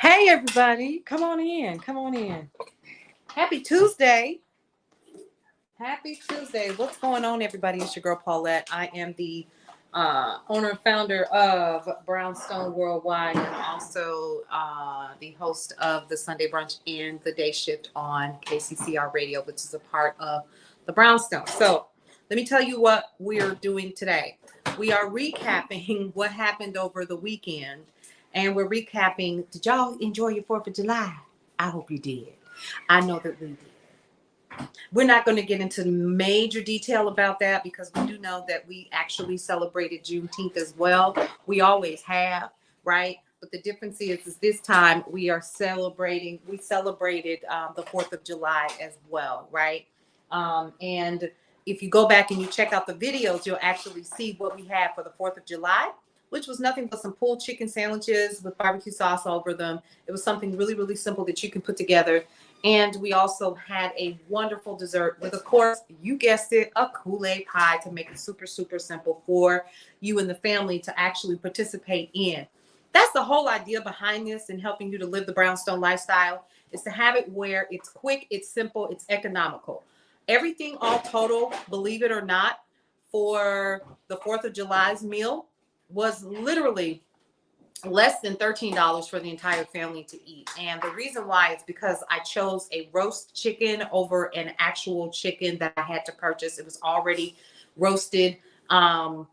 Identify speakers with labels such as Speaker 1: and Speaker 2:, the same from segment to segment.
Speaker 1: Hey everybody, come on in. Come on in. Happy Tuesday. Happy Tuesday. What's going on, everybody? It's your girl Paulette. I am the owner and founder of Brownstone Worldwide and also the host of the Sunday Brunch and the Day Shift on KCCR Radio, which is a part of the Brownstone. So let me tell you what we're doing today. We are recapping what happened over the weekend. And we're recapping. Did y'all enjoy your 4th of July? I hope you did. I know that we did. We're not going to get into major detail about that because we do know that we actually celebrated Juneteenth as well. We always have, right? But the difference is this time we celebrated the 4th of July as well, right? And if you go back and you check out the videos, you'll actually see what we had for the 4th of July, which was nothing but some pulled chicken sandwiches with barbecue sauce over them. It was something really, really simple that you can put together. And we also had a wonderful dessert with, of course, you guessed it, a Kool-Aid pie to make it super, super simple for you and the family to actually participate in. That's the whole idea behind this and helping you to live the Brownstone lifestyle, is to have it where it's quick, it's simple, it's economical. Everything all total, believe it or not, for the 4th of July's meal was literally less than $13 for the entire family to eat. And the reason why is because I chose a roast chicken over an actual chicken that I had to purchase. It was already roasted. And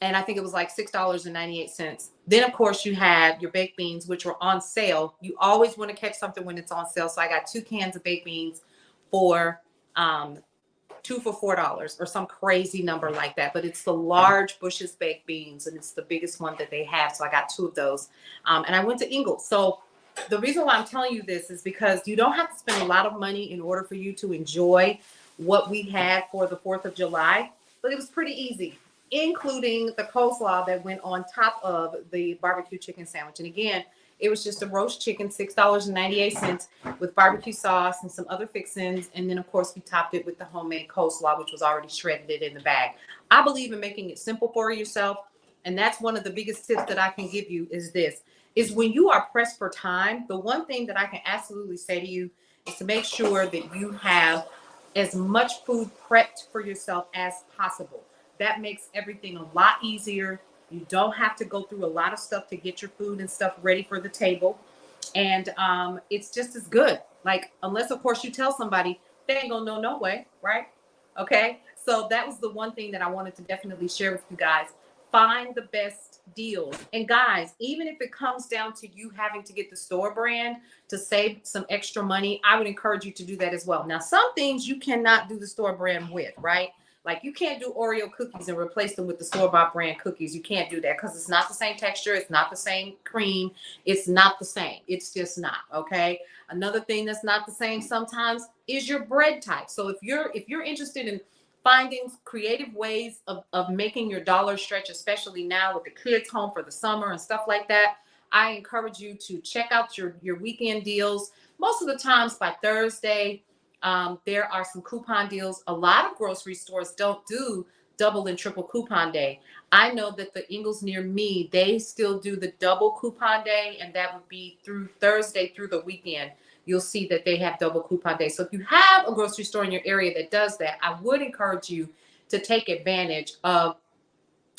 Speaker 1: I think it was like $6.98. Then, of course, you had your baked beans, which were on sale. You always want to catch something when it's on sale. So I got 2 cans of baked beans for 2 for $4 or some crazy number like that. But it's the large Bush's baked beans, and it's the biggest one that they have. So I got 2 of those. And I went to Ingles. So the reason why I'm telling you this is because you don't have to spend a lot of money in order for you to enjoy what we had for the 4th of July. But it was pretty easy, including the coleslaw that went on top of the barbecue chicken sandwich. And again, it was just a roast chicken, $6.98 with barbecue sauce and some other fixings. And then, of course, we topped it with the homemade coleslaw, which was already shredded in the bag. I believe in making it simple for yourself. And that's one of the biggest tips that I can give you is when you are pressed for time, the one thing that I can absolutely say to you is to make sure that you have as much food prepped for yourself as possible. That makes everything a lot easier. You don't have to go through a lot of stuff to get your food and stuff ready for the table. And it's just as good. Like, unless, of course, you tell somebody, they ain't gonna know no way, right? Okay. So that was the one thing that I wanted to definitely share with you guys. Find the best deals. And guys, even if it comes down to you having to get the store brand to save some extra money, I would encourage you to do that as well. Now, some things you cannot do the store brand with, right? Like, you can't do Oreo cookies and replace them with the store-bought brand cookies. You can't do that because it's not the same texture. It's not the same cream. It's not the same. It's just not, okay? Another thing that's not the same sometimes is your bread type. So if you're interested in finding creative ways of making your dollar stretch, especially now with the kids home for the summer and stuff like that, I encourage you to check out your weekend deals. Most of the times by Thursday, there are some coupon deals. A lot of grocery stores don't do double and triple coupon day. I know that the Ingles near me, they still do the double coupon day, and that would be through Thursday through the weekend. You'll see that they have double coupon day. So if you have a grocery store in your area that does that, I would encourage you to take advantage of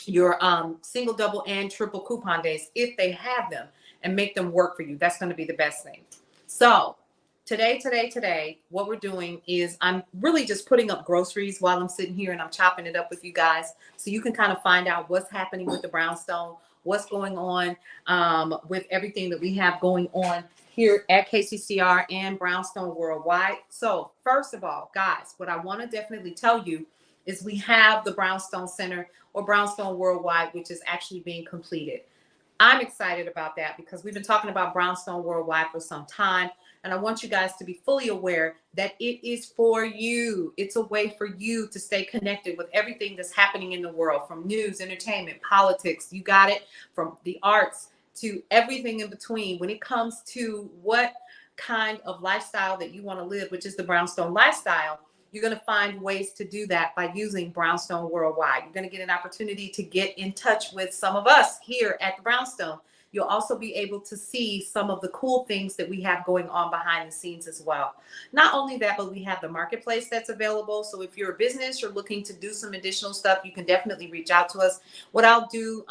Speaker 1: your single, double, and triple coupon days if they have them and make them work for you. That's going to be the best thing. So Today, what we're doing is I'm really just putting up groceries while I'm sitting here and I'm chopping it up with you guys so you can kind of find out what's happening with the Brownstone, what's going on with everything that we have going on here at KCCR and Brownstone Worldwide. So first of all, guys, what I want to definitely tell you is we have the Brownstone Center or Brownstone Worldwide, which is actually being completed. I'm excited about that because we've been talking about Brownstone Worldwide for some time. And I want you guys to be fully aware that it is for you. It's a way for you to stay connected with everything that's happening in the world, from news, entertainment, politics. You got it, from the arts to everything in between. When it comes to what kind of lifestyle that you want to live, which is the Brownstone lifestyle, you're going to find ways to do that by using Brownstone Worldwide. You're going to get an opportunity to get in touch with some of us here at the Brownstone You'll also be able to see some of the cool things that we have going on behind the scenes as well. Not only that, but we have the marketplace that's available. So if you're a business, you're looking to do some additional stuff, you can definitely reach out to us. What I'll do,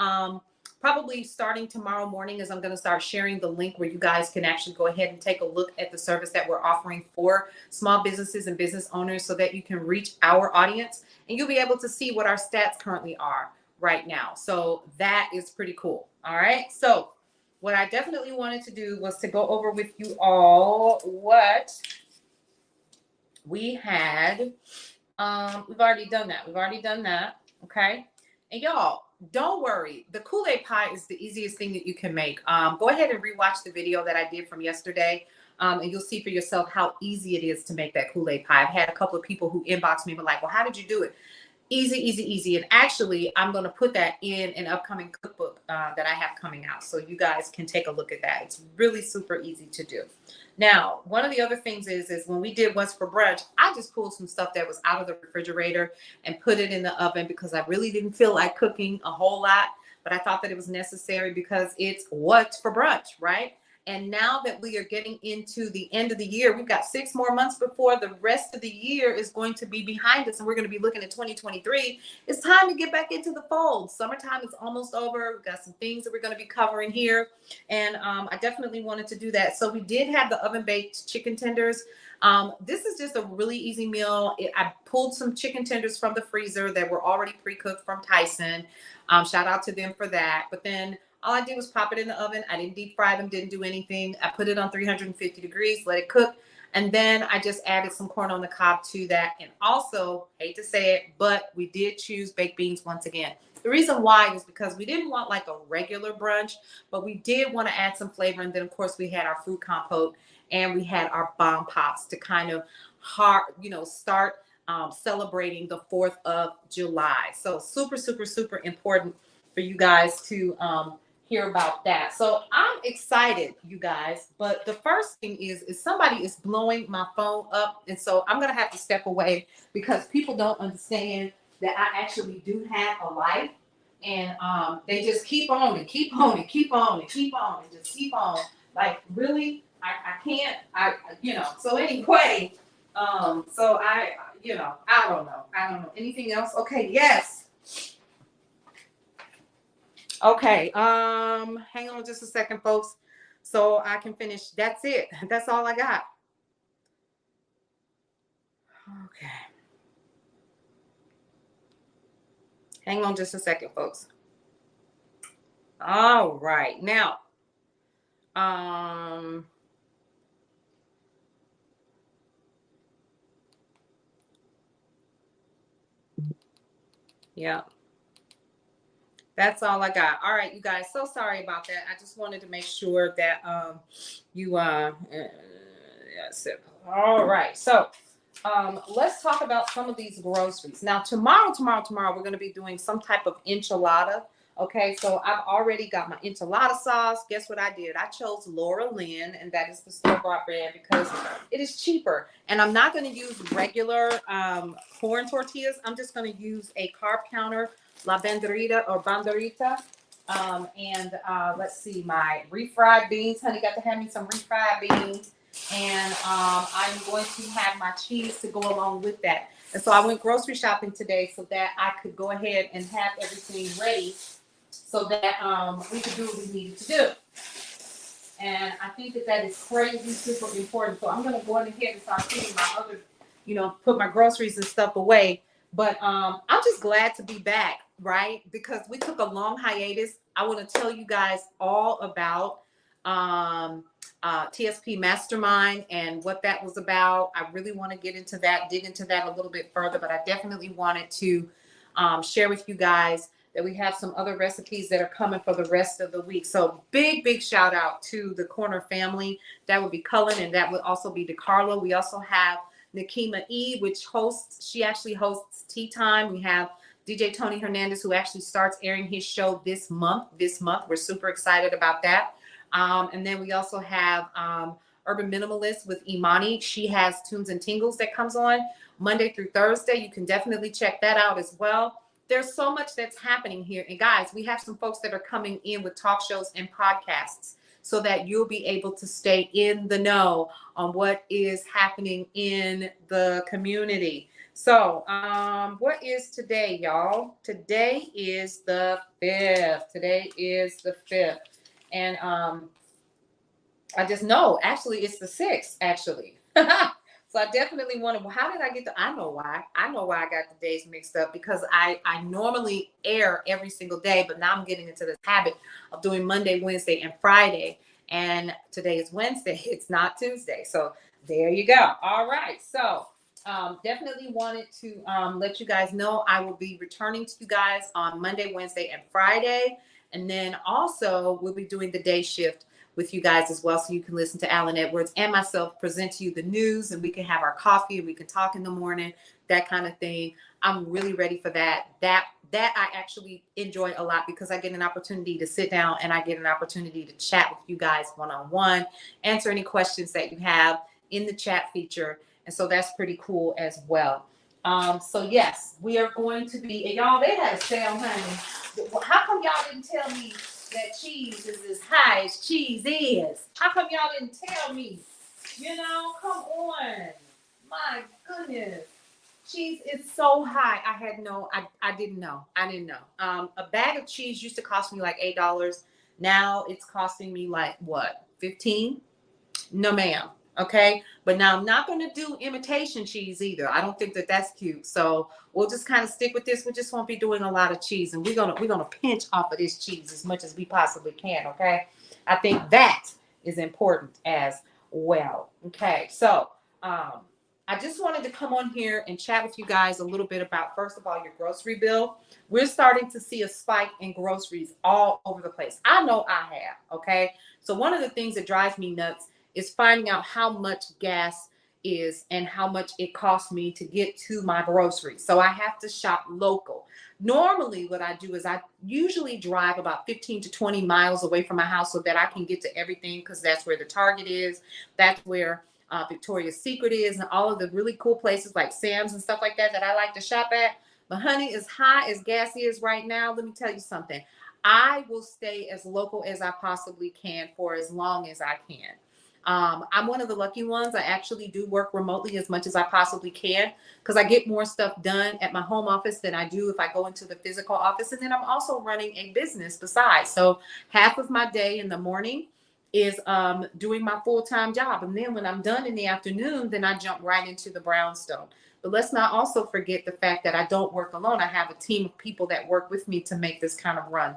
Speaker 1: probably starting tomorrow morning, is I'm going to start sharing the link where you guys can actually go ahead and take a look at the service that we're offering for small businesses and business owners, so that you can reach our audience and you'll be able to see what our stats currently are right now. So that is pretty cool. All right. So what I definitely wanted to do was to go over with you all what we had. We've already done that. Okay. And y'all, don't worry. The Kool-Aid pie is the easiest thing that you can make. Go ahead and rewatch the video that I did from yesterday. And you'll see for yourself how easy it is to make that Kool-Aid pie. I've had a couple of people who inboxed me, but like, well, how did you do it? Easy, easy, easy. And actually, I'm going to put that in an upcoming cookbook that I have coming out, so you guys can take a look at that. It's really super easy to do. Now, one of the other things is when we did What's for Brunch, I just pulled some stuff that was out of the refrigerator and put it in the oven because I really didn't feel like cooking a whole lot, but I thought that it was necessary because it's What's for Brunch, right? And now that we are getting into the end of the year, we've got 6 more months before the rest of the year is going to be behind us, and we're going to be looking at 2023. It's time to get back into the fold. Summertime is almost over. We've got some things that we're going to be covering here, and I definitely wanted to do that. So we did have the oven-baked chicken tenders. This is just a really easy meal. I pulled some chicken tenders from the freezer that were already pre-cooked from Tyson. Shout out to them for that. But then all I did was pop it in the oven. I didn't deep fry them, didn't do anything. I put it on 350 degrees, let it cook. And then I just added some corn on the cob to that. And also, hate to say it, but we did choose baked beans once again. The reason why is because we didn't want like a regular brunch, but we did want to add some flavor. And then, of course, we had our fruit compote and we had our bomb pops to kind of start celebrating the 4th of July. So super, super, super important for you guys to hear about that. So I'm excited, you guys. But the first thing is somebody is blowing my phone up. And so I'm going to have to step away because people don't understand that I actually do have a life. And they just keep on and keep on and keep on and keep on and just keep on. Like, really? I can't, so anyway, so I don't know. Anything else? Okay. Yes. Okay. Hang on just a second, folks, so I can finish. That's it. That's all I got. Okay. Hang on just a second, folks. All right. Now, yeah. That's all I got. All right, you guys. So sorry about that. I just wanted to make sure that yes. All right. So let's talk about some of these groceries. Now, tomorrow, we're going to be doing some type of enchilada. Okay, so I've already got my enchilada sauce. Guess what I did? I chose Laura Lynn, and that is the store-bought brand because it is cheaper. And I'm not going to use regular corn tortillas. I'm just going to use a carb counter, La Banderita or Banderita. Let's see, my refried beans. Honey got to have me some refried beans. And I'm going to have my cheese to go along with that. And so I went grocery shopping today so that I could go ahead and have everything ready so that we could do what we needed to do. And I think that is crazy, super important. So I'm going to go ahead and start putting my other, put my groceries and stuff away. But I'm just glad to be back, right? Because we took a long hiatus. I want to tell you guys all about TSP Mastermind and what that was about. I really want to get into that, dig into that a little bit further, but I definitely wanted to share with you guys that we have some other recipes that are coming for the rest of the week. So big shout out to the Corner family. That would be Cullen, and that would also be DeCarlo. We also have Nakima E, which she actually hosts Tea Time. We have DJ Tony Hernandez, who actually starts airing his show this month. We're super excited about that. And then we also have Urban Minimalist with Imani. She has Tunes and Tingles that comes on Monday through Thursday. You can definitely check that out as well. there's so much that's happening here. And guys, we have some folks that are coming in with talk shows and podcasts so that you'll be able to stay in the know on what is happening in the community. So, what is today, y'all? Today is the 5th. Today is the 5th. And I just know, actually, it's the 6th, actually. So I definitely want to, how did I get I know why. I know why I got the days mixed up, because I normally air every single day, but now I'm getting into this habit of doing Monday, Wednesday, and Friday. And today is Wednesday. It's not Tuesday. So there you go. All right. So definitely wanted to let you guys know I will be returning to you guys on Monday, Wednesday, and Friday. And then also we'll be doing the day shift with you guys as well, so you can listen to Alan Edwards and myself present to you the news, and we can have our coffee and we can talk in the morning, that kind of thing. I'm really ready for that. That I actually enjoy a lot, because I get an opportunity to sit down and I get an opportunity to chat with you guys one-on-one, answer any questions that you have in the chat feature. And so that's pretty cool as well. So yes, we are going to be, and y'all, they had a sale, honey. How come y'all didn't tell me that cheese is as high as cheese is? How come y'all didn't tell me? You know, come on. My goodness. Cheese is so high. I didn't know. A bag of cheese used to cost me like $8. Now it's costing me like what? 15? No, ma'am. Okay. But now I'm not going to do imitation cheese either. I don't think that that's cute. So we'll just kind of stick with this. We just won't be doing a lot of cheese, and we're going to pinch off of this cheese as much as we possibly can. Okay. I think that is important as well. Okay. So, I just wanted to come on here and chat with you guys a little bit about, first of all, your grocery bill. We're starting to see a spike in groceries all over the place. I know I have. Okay. So one of the things that drives me nuts is finding out how much gas is and how much it costs me to get to my groceries. So I have to shop local. Normally what I do is I usually drive about 15 to 20 miles away from my house so that I can get to everything, because that's where the Target is. That's where Victoria's Secret is, and all of the really cool places like Sam's and stuff like that I like to shop at. But honey, as high as gas is right now, let me tell you something. I will stay as local as I possibly can for as long as I can. I'm one of the lucky ones. I actually do work remotely as much as I possibly can, because I get more stuff done at my home office than I do if I go into the physical office. And then I'm also running a business besides. So half of my day in the morning is doing my full-time job. And then when I'm done in the afternoon, then I jump right into the brownstone. But let's not also forget the fact that I don't work alone. I have a team of people that work with me to make this kind of run.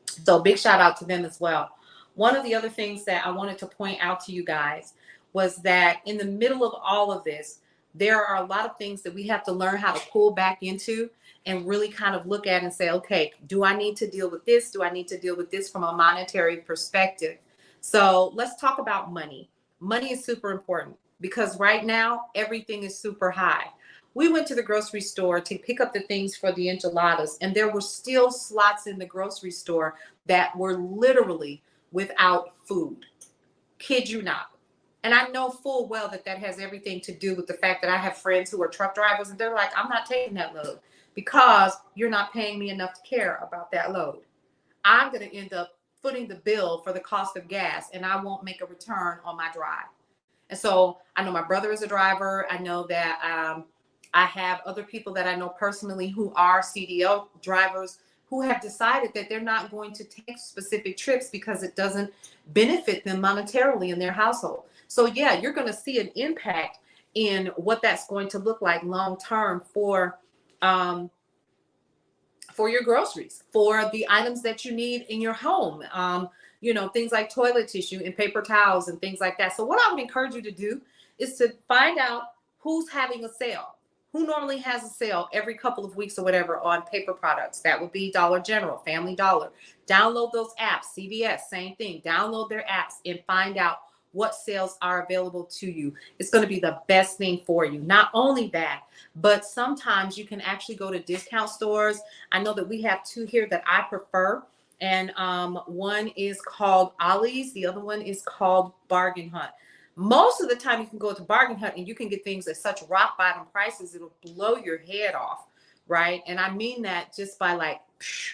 Speaker 1: So big shout out to them as well. One of the other things that I wanted to point out to you guys was that in the middle of all of this, there are a lot of things that we have to learn how to pull back into and really kind of look at and say, okay, do I need to deal with this? Do I need to deal with this from a monetary perspective? So let's talk about money. Money is super important, because right now everything is super high. We went to the grocery store to pick up the things for the enchiladas, and there were still slots in the grocery store that were literally without food. Kid you not. And I know full well that that has everything to do with the fact that I have friends who are truck drivers, and they're like, I'm not taking that load because you're not paying me enough to care about that load. I'm going to end up footing the bill for the cost of gas, and I won't make a return on my drive. And so I know my brother is a driver. I know that I have other people that I know personally who are CDL drivers who have decided that they're not going to take specific trips because it doesn't benefit them monetarily in their household. So yeah, you're going to see an impact in what that's going to look like long term for your groceries, for the items that you need in your home. Things like toilet tissue and paper towels and things like that. So what I would encourage you to do is to find out who's having a sale. Who normally has a sale every couple of weeks or whatever on paper products? That would be Dollar General, Family Dollar. Download those apps. CVS, same thing. Download their apps and find out what sales are available to you. It's going to be the best thing for you. Not only that, but sometimes you can actually go to discount stores. I know that we have two here that I prefer. And one is called Ollie's. The other one is called Bargain Hunt. Most of the time you can go to Bargain Hunt and you can get things at such rock bottom prices, it'll blow your head off. right? And I mean that just by like,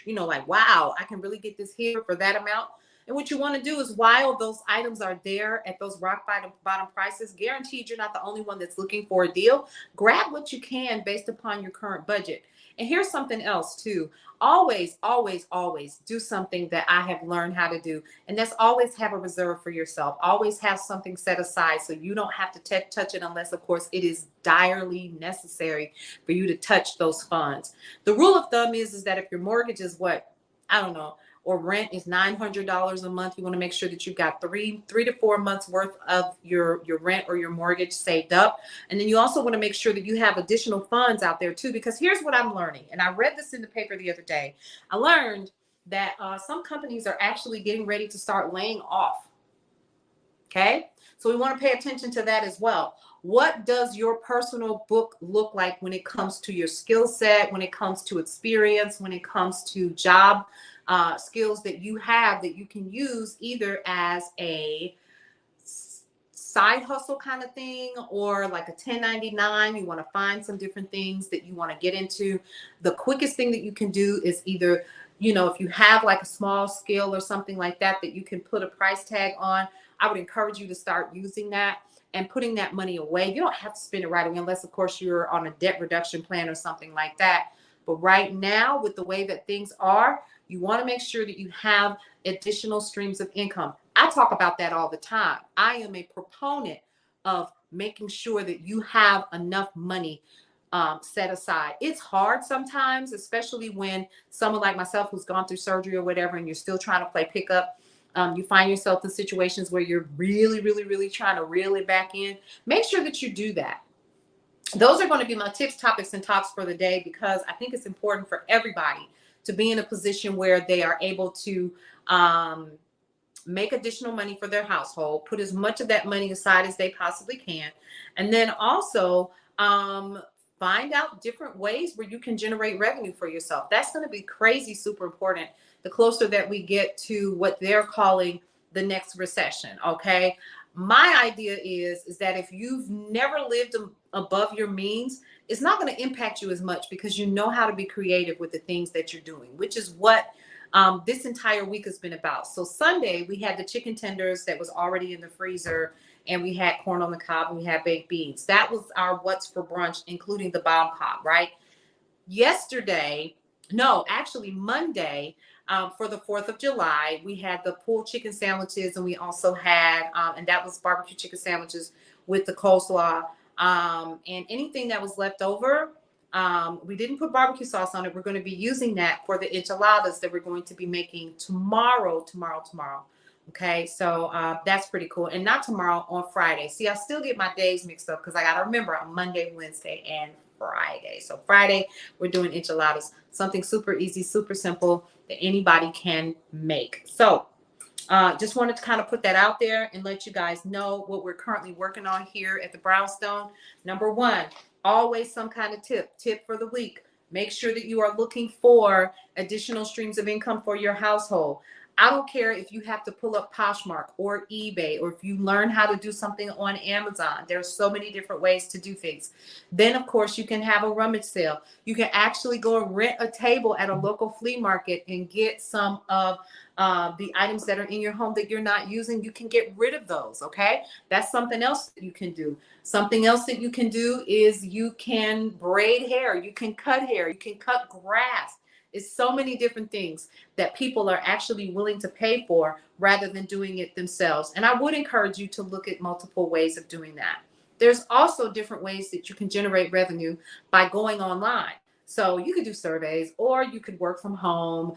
Speaker 1: like, wow, I can really get this here for that amount. And what you want to do is, while those items are there at those rock bottom prices, guaranteed you're not the only one that's looking for a deal. Grab what you can based upon your current budget. And here's something else too. Always, always, always do something that I have learned how to do. And that's always have a reserve for yourself. Always have something set aside so you don't have to touch it unless, of course, it is direly necessary for you to touch those funds. The rule of thumb is that if your mortgage is what, I don't know, or rent is $900 a month, you want to make sure that you've got three to 4 months worth of your rent or your mortgage saved up. And then you also want to make sure that you have additional funds out there too, because here's what I'm learning. And I read this in the paper the other day. I learned that some companies are actually getting ready to start laying off. Okay. So we want to pay attention to that as well. What does your personal book look like when it comes to your skill set, when it comes to experience, when it comes to job skills that you have that you can use either as a side hustle kind of thing or like a 1099? You want to find some different things that you want to get into. The quickest thing that you can do is either, if you have like a small skill or something like that you can put a price tag on, I would encourage you to start using that and putting that money away. You don't have to spend it right away unless, of course, you're on a debt reduction plan or something like that. But right now, with the way that things are, you want to make sure that you have additional streams of income. I talk about that all the time. I am a proponent of making sure that you have enough money set aside. It's hard sometimes, especially when someone like myself who's gone through surgery or whatever, and you're still trying to play pickup. You find yourself in situations where you're really, really, really trying to reel it back in. Make sure that you do that. Those are going to be my tips, topics, and talks for the day, because I think it's important for everybody to be in a position where they are able to make additional money for their household, put as much of that money aside as they possibly can, and then also find out different ways where you can generate revenue for yourself. That's going to be crazy, super important the closer that we get to what they're calling the next recession. Okay. My idea is that if you've never lived above your means, it's not going to impact you as much because you know how to be creative with the things that you're doing, which is what this entire week has been about. So Sunday, we had the chicken tenders that was already in the freezer, and we had corn on the cob, and we had baked beans. That was our what's for brunch, including the bomb pop, right? Monday, for the 4th of July, we had the pulled chicken sandwiches, and we also had, and that was barbecue chicken sandwiches with the coleslaw, and anything that was left over. We didn't put barbecue sauce on it. We're going to be using that for the enchiladas that we're going to be making tomorrow. Okay, so that's pretty cool. And not tomorrow, on Friday. See, I still get my days mixed up because I got to remember on Monday, Wednesday, and Friday. So Friday, we're doing enchiladas, something super easy, super simple that anybody can make. So just wanted to kind of put that out there and let you guys know what we're currently working on here at the Brownstone. Number one, always some kind of tip for the week. Make sure that you are looking for additional streams of income for your household. I don't care if you have to pull up Poshmark or eBay, or if you learn how to do something on Amazon. There's so many different ways to do things. Then, of course, you can have a rummage sale. You can actually go and rent a table at a local flea market and get some of the items that are in your home that you're not using. You can get rid of those. Okay. That's something else that you can do. Something else that you can do is you can braid hair. You can cut hair. You can cut grass. It's so many different things that people are actually willing to pay for rather than doing it themselves. And I would encourage you to look at multiple ways of doing that. There's also different ways that you can generate revenue by going online. So you could do surveys, or you could work from home.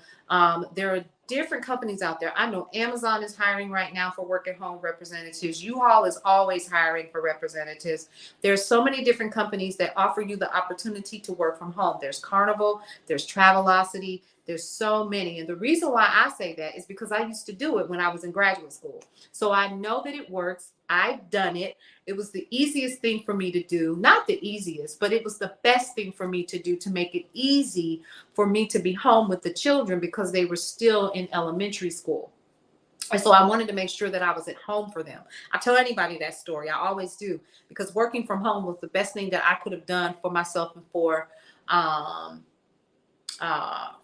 Speaker 1: There are different companies out there. I know Amazon is hiring right now for work at home representatives. U-Haul is always hiring for representatives. There's so many different companies that offer you the opportunity to work from home. There's Carnival, there's Travelocity, there's so many. And the reason why I say that is because I used to do it when I was in graduate school. So I know that it works. I've done it. It was the easiest thing for me to do. Not the easiest, but it was the best thing for me to do to make it easy for me to be home with the children because they were still in elementary school. And so I wanted to make sure that I was at home for them. I tell anybody that story. I always do, because working from home was the best thing that I could have done for myself and for um,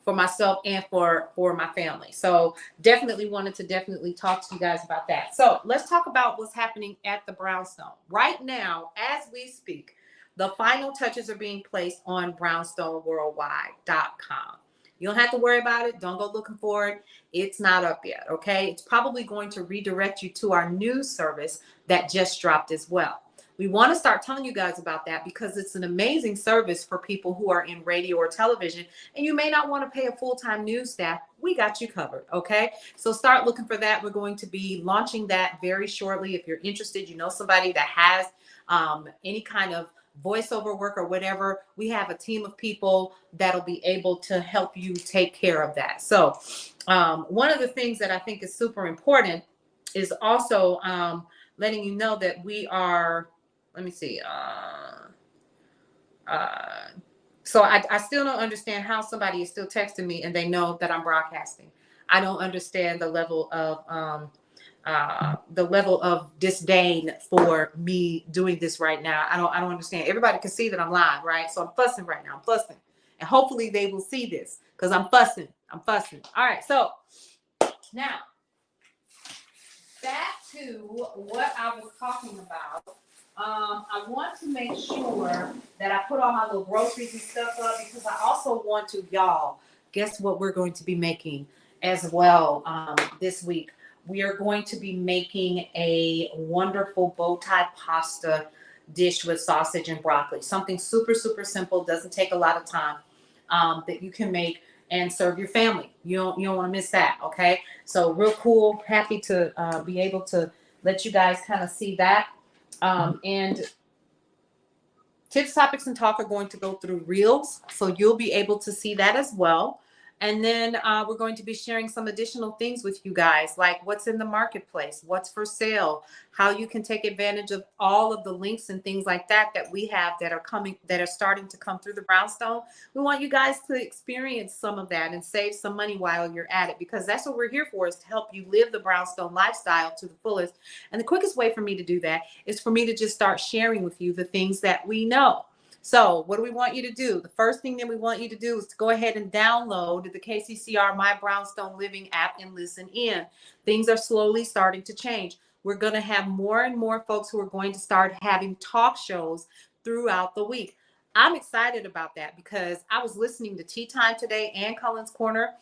Speaker 1: for myself and for my family. So definitely wanted to definitely talk to you guys about that. So let's talk about what's happening at the Brownstone right now as we speak. The final touches are being placed on brownstoneworldwide.com. You don't have to worry about it. Don't go looking for it. It's not up yet. Okay. It's probably going to redirect you to our news service that just dropped as well. We want to start telling you guys about that because it's an amazing service for people who are in radio or television, and you may not want to pay a full-time news staff. We got you covered. Okay. So start looking for that. We're going to be launching that very shortly. If you're interested, you know somebody that has any kind of voiceover work or whatever, we have a team of people that'll be able to help you take care of that. So one of the things that I think is super important is also letting you know that we are, let me see. So I still don't understand how somebody is still texting me and they know that I'm broadcasting. I don't understand the level of disdain for me doing this right now. I don't understand. Everybody can see that I'm live, right? So I'm fussing right now. I'm fussing. And hopefully they will see this because I'm fussing. I'm fussing. All right. So now back to what I was talking about. I want to make sure that I put all my little groceries and stuff up because I also want to, y'all, guess what we're going to be making as well this week? We are going to be making a wonderful bow tie pasta dish with sausage and broccoli. Something super, super simple, doesn't take a lot of time that you can make and serve your family. You don't want to miss that, okay? So real cool. Happy to be able to let you guys kind of see that. And Tips, Topics, and Talk are going to go through Reels, so you'll be able to see that as well. And then we're going to be sharing some additional things with you guys, like what's in the marketplace, what's for sale, how you can take advantage of all of the links and things like that that we have that are coming, that are starting to come through the Brownstone. We want you guys to experience some of that and save some money while you're at it, because that's what we're here for, is to help you live the Brownstone lifestyle to the fullest. And the quickest way for me to do that is for me to just start sharing with you the things that we know. So what do we want you to do? The first thing that we want you to do is to go ahead and download the KCCR My Brownstone Living app and listen in. Things are slowly starting to change. We're going to have more and more folks who are going to start having talk shows throughout the week. I'm excited about that because I was listening to Tea Time today and Cullen's Corner.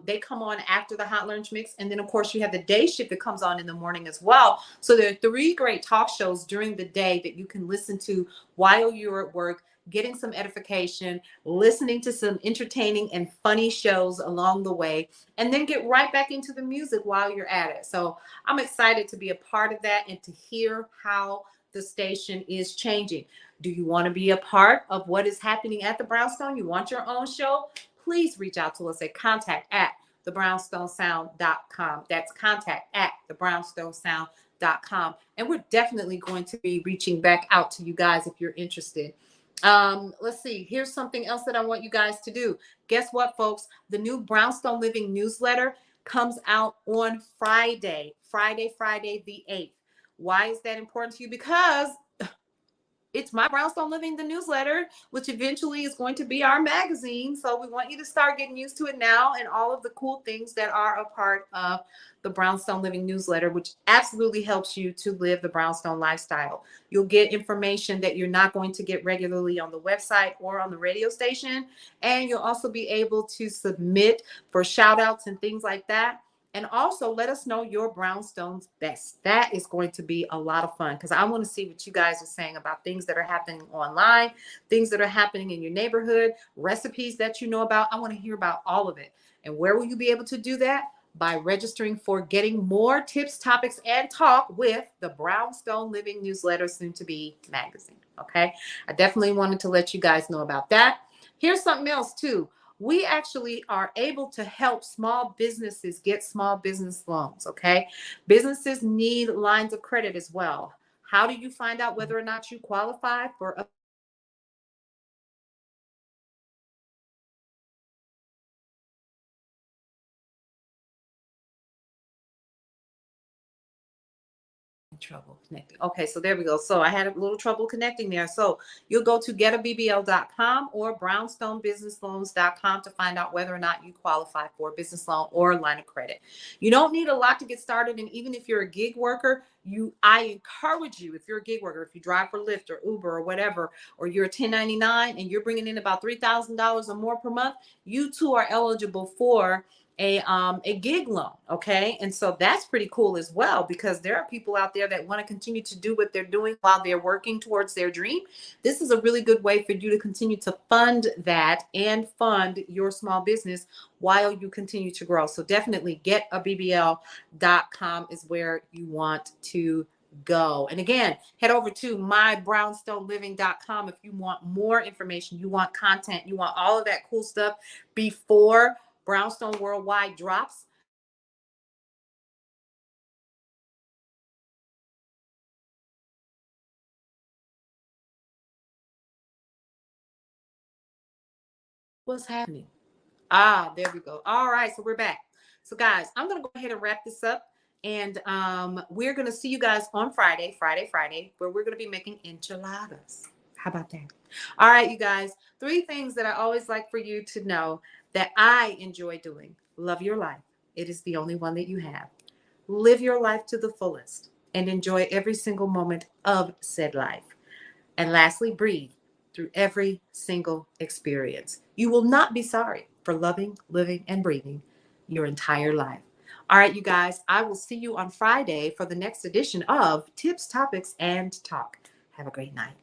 Speaker 1: They come on after the Hot Lunch Mix. And then, of course, you have the day shift that comes on in the morning as well. So there are 3 great talk shows during the day that you can listen to while you're at work, getting some edification, listening to some entertaining and funny shows along the way, and then get right back into the music while you're at it. So I'm excited to be a part of that and to hear how the station is changing. Do you want to be a part of what is happening at the Brownstone? You want your own show? Please reach out to us at contact@thebrownstonesound.com. That's contact@thebrownstonesound.com. And we're definitely going to be reaching back out to you guys if you're interested. Let's see. Here's something else that I want you guys to do. Guess what, folks? The new Brownstone Living newsletter comes out on Friday the 8th. Why is that important to you? Because it's My Brownstone Living, the newsletter, which eventually is going to be our magazine. So we want you to start getting used to it now and all of the cool things that are a part of the Brownstone Living newsletter, which absolutely helps you to live the Brownstone lifestyle. You'll get information that you're not going to get regularly on the website or on the radio station. And you'll also be able to submit for shout outs and things like that. And also let us know your Brownstone's best. That is going to be a lot of fun because I want to see what you guys are saying about things that are happening online, things that are happening in your neighborhood, recipes that you know about. I want to hear about all of it. And where will you be able to do that? By registering for getting more tips, topics, and talk with the Brownstone Living newsletter, soon to be magazine. Okay. I definitely wanted to let you guys know about that. Here's something else too. We actually are able to help small businesses get small business loans, okay? Businesses need lines of credit as well. How do you find out whether or not you qualify for a Trouble connecting. Okay, so there we go. So I had a little trouble connecting there. So you'll go to getabbl.com or brownstonebusinessloans.com to find out whether or not you qualify for a business loan or a line of credit. You don't need a lot to get started. And even if you're a gig worker, I encourage you, if you're a gig worker, if you drive for Lyft or Uber or whatever, or you're a 1099 and you're bringing in about $3,000 or more per month, you too are eligible for a gig loan. Okay. And so that's pretty cool as well, because there are people out there that want to continue to do what they're doing while they're working towards their dream. This is a really good way for you to continue to fund that and fund your small business while you continue to grow. So definitely getabbl.com is where you want to go. And again, head over to mybrownstonerliving.com if you want more information, you want content, you want all of that cool stuff before Brownstone Worldwide drops. What's happening? There we go. All right, so we're back. So guys, I'm gonna go ahead and wrap this up, and we're gonna see you guys on Friday, where we're gonna be making enchiladas. How about that? All right, you guys. 3 things that I always like for you to know that I enjoy doing. Love your life. It is the only one that you have. Live your life to the fullest and enjoy every single moment of said life. And lastly, breathe through every single experience. You will not be sorry for loving, living, and breathing your entire life. All right, you guys, I will see you on Friday for the next edition of Tips, Topics, and Talk. Have a great night.